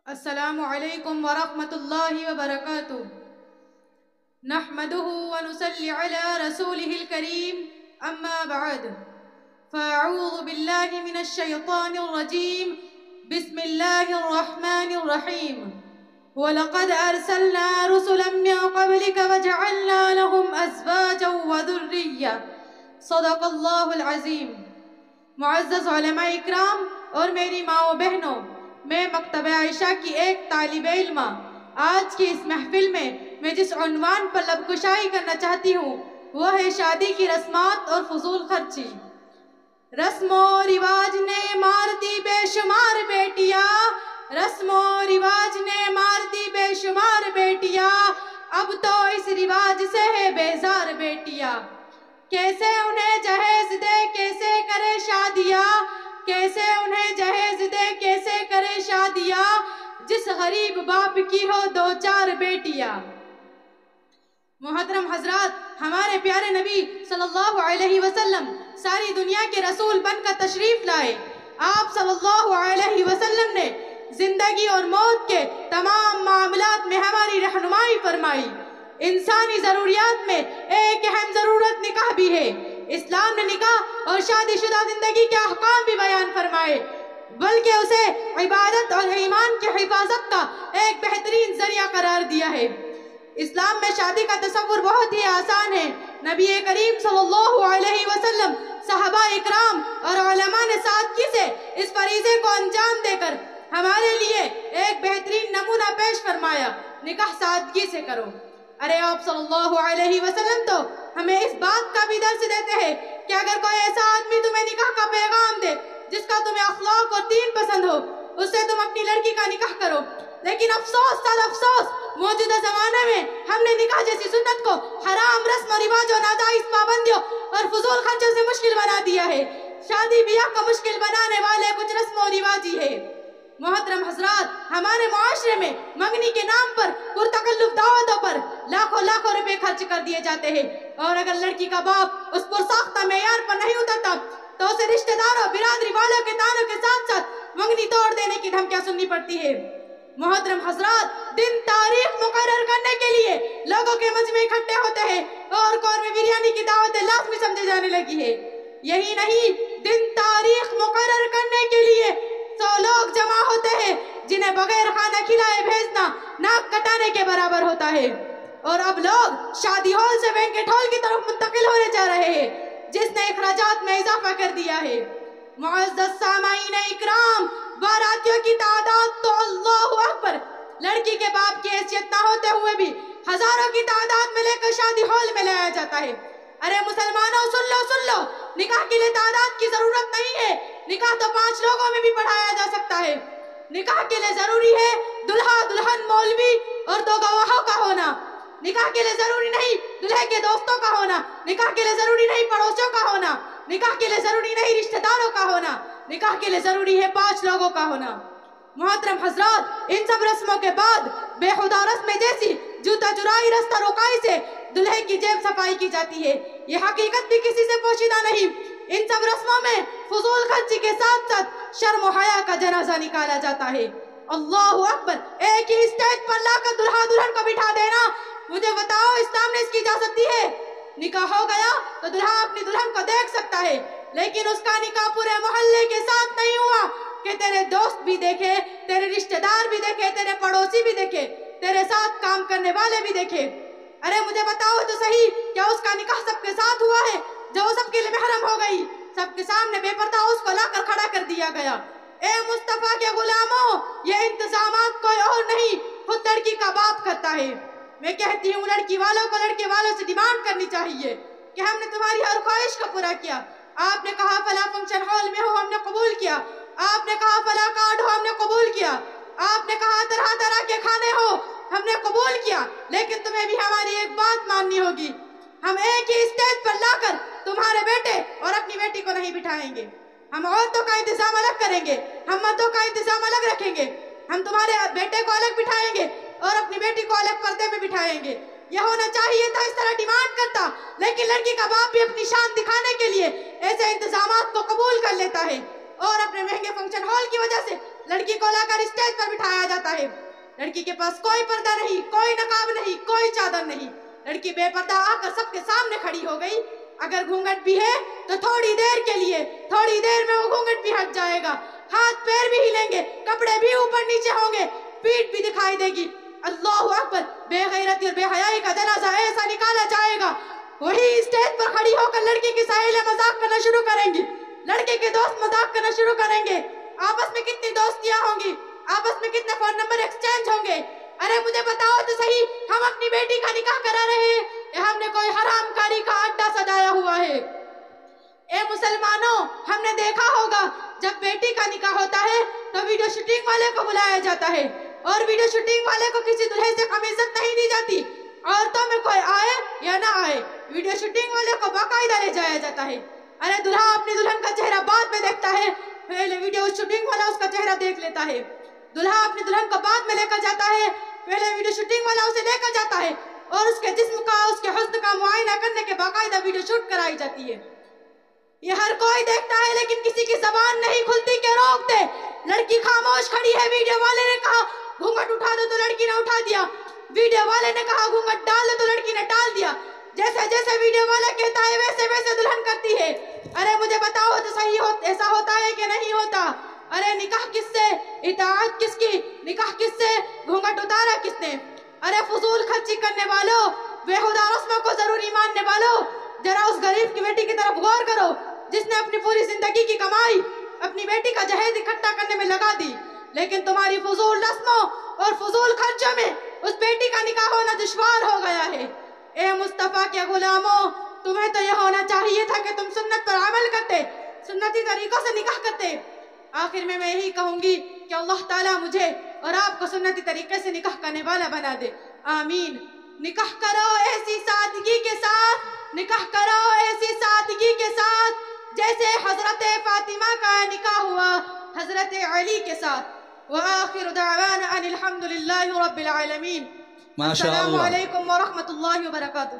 السلام علیکم ورحمۃ اللہ وبرکاتہ نحمده ونصلي على رسوله الكريم اما بعد فاعوذ باللہ من الشیطان الرجیم بسم اللہ الرحمن الرحیم وَلَقَدْ أَرْسَلْنَا رُسُلًا مِّن قَبْلِكَ وَجَعَلْنَا لَهُمْ أَزْوَاجًا وَذُرِّيَّةً صدق اللہ العظیم۔ معزز علماء اکرام اور میری ماؤں بہنوں، میں مکتبہ عائشہ کی ایک طالب علم آج کی اس محفل میں جس عنوان پر لب کشائی کرنا چاہتی ہوں وہ ہے شادی کی رسمات اور فضول خرچی۔ رسم و رواج نے مار دی بے شمار بیٹیاں، رسم و رواج نے مار دی بے شمار بیٹیاں، اب تو اس رواج سے ہے بیزار بیٹیاں۔ کیسے انہیں جہیز دے کیسے کرے شادیاں، کیسے انہیں جہیز دے کیسے کرے شادیاں، جس غریب باپ کی ہو دو چار بیٹیاں۔ محترم حضرات، ہمارے پیارے نبی صلی اللہ علیہ وسلم ساری دنیا کے رسول بن کر تشریف لائے۔ آپ صلی اللہ علیہ وسلم نے زندگی اور موت کے تمام معاملات میں ہماری رہنمائی فرمائی۔ انسانی ضروریات میں ایک اہم ضرورت نکاح بھی ہے۔ اسلام نے نکاح اور شادی شدہ زندگی کے احکام بھی بیان فرمائے، بلکہ اسے عبادت اور ایمان کی حفاظت کا ایک بہترین ذریعہ قرار دیا ہے۔ اسلام میں شادی کا تصور بہت ہی آسان ہے۔ نبی کریم صلی اللہ علیہ وسلم، صحابہ اکرام اور علماء نے سادگی سے اس فریضے کو انجام دے کر ہمارے لیے ایک بہترین نمونہ پیش فرمایا، نکاح سادگی سے کرو۔ ارے آپ صلی اللہ علیہ وسلم تو ہمیں اس بات کا بھی درس دیتے ہیں کہ اگر کوئی ایسا آدمی تمہیں نکاح کا پیغام دے جس کا تمہیں اخلاق اور دین پسند ہو، اس سے تم اپنی لڑکی کا نکاح کرو۔ لیکن افسوس صد افسوس، موجودہ زمانے میں ہم نے نکاح جیسی سنت کو حرام رسم و رواج اور ناجائز پابندیوں اور فضول خرچوں سے مشکل بنا دیا ہے۔ شادی بیاہ کو مشکل بنانے والے کچھ رسم و رواج ہی ہے۔ محترم حضرات، ہمارے معاشرے میں منگنی کے نام پر پرتکلف دعوتوں پر لاکھوں لاکھوں روپے خرچ کر دیے جاتے ہیں، اور اگر لڑکی کا باپ اس پرساختہ معیار پر نہیں اترتا تو اسے رشتہ داروں برادری والوں کے تانوں کے ساتھ ساتھ منگنی توڑ دینے کی دھمکیاں سننی پڑتی ہے۔ محترم حضرات، دن تاریخ مقرر کرنے کے لیے لوگوں کے مجمع اکٹھے ہوتے ہیں اور قورمے بریانی کی دعوتیں لازمی سمجھے جانے لگی ہے۔ یہی نہیں، دن تاریخ مقرر کرنے کے لیے 100 لوگ جمع ہوتے ہیں جنہیں بغیر کھانا کھلائے بھیجنا ناک کٹانے کے برابر ہوتا ہے۔ اور اب لوگ شادی ہال سے بینکٹ ہال کی طرف منتقل ہونے جا رہے ہیں، جس نے اخراجات میں اضافہ کر دیا ہے۔ معزز سامعین اکرام، باراتیوں کی تعداد تو اللہ اکبر، لڑکی کے باپ کی حیثیت نہ ہوتے ہوئے بھی ہزاروں کی تعداد میں لے کر شادی ہال میں لایا جاتا ہے۔ ارے مسلمانوں، سن لو، نکاح کے لیے تعداد کی ضرورت نہیں ہے، نکاح تو 5 لوگوں میں بھی پڑھایا جا سکتا ہے۔ نکاح کے لیے ضروری ہے دلہا دلہن مولوی اور 2 گواہوں کا ہونا۔ نکاح کے لیے ضروری نہیں دلہے کے دوستوں کا ہونا، نکاح کے لیے ضروری نہیں پڑوسیوں کا ہونا، نکاح کے لیے ضروری نہیں رشتہ داروں کا ہونا، نکاح کے لیے ضروری ہے 5 لوگوں کا ہونا۔ محترم حضرات، ان سب رسموں کے بعد بے خدا رسم جیسی جوتا چرائی رستہ روکائی سے دلہے کی جیب صفائی کی جاتی ہے۔ یہ حقیقت بھی کسی سے پوشیدہ نہیں۔ ان سب رسموں میں فضول خرچی کے ساتھ ساتھ شرم و حیا کا جنازہ نکالا جاتا ہے۔ اللہ اکبر، ایک ہی اسٹیج پر لا کر دلہا دلہن کو بٹھا دینا، مجھے بتاؤ اسلام نے اس کی اجازت دی ہے؟ نکاح ہو گیا تو دلہا اپنی دلہن کو دیکھ سکتا ہے، لیکن اس کا نکاح پورے محلے کے ساتھ نہیں ہوا کہ تیرے دوست بھی دیکھے، تیرے رشتہ دار بھی دیکھے، تیرے پڑوسی بھی دیکھے، تیرے ساتھ کام کرنے والے بھی دیکھے۔ ارے مجھے بتاؤ تو صحیح، کیا اس کا نکاح سب کے ساتھ ہوا ہے جو سب کے لیے محرم ہو گئی؟ سب کے سامنے بے پردہ اس کو لا کر کھڑا کر دیا گیا۔ اے مصطفیٰ کے غلاموں، یہ انتظامات کوئی اور نہیں، خود لڑکی کا باپ کرتا ہے۔ میں کہتی ہوں لڑکی والوں کو لڑکے والوں سے ڈیمانڈ کرنی چاہیے کہ ہم نے تمہاری ہر خواہش کو پورا کیا۔ آپ نے کہا فلاں فنکشن ہال میں ہو، ہم نے قبول کیا۔ آپ نے کہا فلاں کارڈ ہو، ہم نے قبول کیا۔ آپ نے کہا طرح طرح کے کھانے ہو، ہم نے قبول کیا۔ لیکن تمہیں بھی ہماری ایک بات ماننی ہوگی، ہم ایک ہی اسٹیج پر لا کر تمہارے بیٹے اور اپنی بیٹی کو نہیں بٹھائیں گے۔ ہم عورتوں کا انتظام الگ کریں گے، ہم مردوں کا انتظام الگ رکھیں گے۔ ہم تمہارے بیٹے کو الگ بٹھائیں گے اور اپنی بیٹی کو الگ پردے میں بٹھائیں گے۔ یہ ہونا چاہیے تھا، اس طرح ڈیمانڈ کرتا، لیکن لڑکی کا باپ بھی اپنی شان دکھانے کے لیے ایسے انتظامات کو قبول کر لیتا ہے اور اپنے مہنگے فنکشن ہال کی وجہ سے لڑکی کو لا کر اسٹیج پر بٹھایا جاتا ہے. لڑکی کے پاس کوئی پردہ نہیں, کوئی نقاب نہیں, کوئی چادر نہیں. لڑکی بے پردہ آ کر سب کے سامنے کھڑی ہو گئی. اگر گھونگھٹ بھی ہے تو تھوڑی دیر کے لیے, تھوڑی دیر میں وہ گھونگھٹ بھی ہٹ جائے گا, ہاتھ پیر بھی ہلیں گے, کپڑے بھی اوپر نیچے ہوں گے, پیٹھ بھی دکھائی دے گی. اللہ اکبر, بے غیرتی اور بے حیائی کا جنازہ ایسا نکالا جائے گا. وہی اسٹیج پر کھڑی ہو کر لڑکی کی سہیلیاں مذاق کرنا شروع کریں گی, لڑکے کے دوست مذاق کرنا شروع کریں گے. آپس میں کتنی دوستیاں ہوں گی, آپس میں کتنے فون نمبر ایکسچینج ہوں گے. ارے مجھے بتاؤ تو صحیح, ہم اپنی بیٹی کا نکاح کرا رہے ہیں یا ہم نے کوئی حرام کاری کا اڈا سجایا ہوا ہے؟ اے مسلمانوں, ہم نے دیکھا ہوگا جب بیٹی کا نکاح ہوتا ہے تو ویڈیو شوٹنگ والے کو بلایا جاتا ہے, اور ویڈیو شوٹنگ والے کو کسی دلہے سے کم عزت نہیں دی جاتی. عورتوں میں کوئی آئے یا نہ آئے, ویڈیو شوٹنگ والے کو باقاعدہ لے جایا جاتا ہے. ارے دلہا اپنی دلہن کا چہرہ بعد میں دیکھتا ہے, پہلے ویڈیو شوٹنگ والا اس کا چہرہ دیکھ لیتا ہے. دلہا اپنی دلہن کو بعد میں لے کر جاتا ہے, پہلے ویڈیو شوٹنگ والا اسے لے کر جاتا ہے, اور اس کے جسم کا, اس کے حسن کا معائنہ کرنے کے باقاعدہ ویڈیو شوٹ کرائی جاتی ہے. یہ ہر کوئی دیکھتا ہے لیکن کسی کی زبان نہیں کھلتی کہ روک دے. لڑکی خاموش کھڑی ہے. ویڈیو والے نے کہا گھونگھٹ اٹھا دو تو لڑکی نے اٹھا دیا, ویڈیو والے نے کہا گھونگھٹ ڈال دو تو لڑکی نے ڈال دیا. جیسے جیسے ویڈیو والا کہتا ہے ویسے ویسے دلہن کرتی ہے. ارے مجھے بتاؤ تو صحیح ایسا ہوتا ہے کہ نہیں ہوتا؟ ارے نکاح کس سے, اطاعت کس کی, نکاح کس سے, گھونگھٹ اتارا کس نے؟ ارے فضول خرچی کرنے والوں, بیہودہ رسموں کو ضروری ماننے والوں, ذرا اس غریب کی بیٹی کی طرف غور کرو جس نے اپنی پوری زندگی کی کمائی اپنی بیٹی کا جہیز اکٹھا کرنے میں لگا دی, لیکن تمہاری فضول رسموں اور فضول خرچوں میں اس بیٹی کا نکاح ہونا دشوار ہو گیا ہے. اے مصطفیٰ کے غلاموں, تمہیں تو یہ ہونا چاہیے تھا کہ تم سنت پر عمل کرتے, سنتی طریقوں سے نکاح کرتے. آخر میں یہی کہوں گی کہ اللہ تعالیٰ مجھے اور آپ کو سنتی طریقے سے نکاح کرنے والا بنا دے, آمین. نکاح کرو ایسی سادگی کے ساتھ, نکاح کرو ایسی سادگی کے ساتھ جیسے حضرت فاطمہ کا نکاح ہوا حضرت علی کے ساتھ. وآخر دعوانا ان الحمد للہ رب العالمین. السلام علیکم ورحمۃ اللہ وبرکاتہ.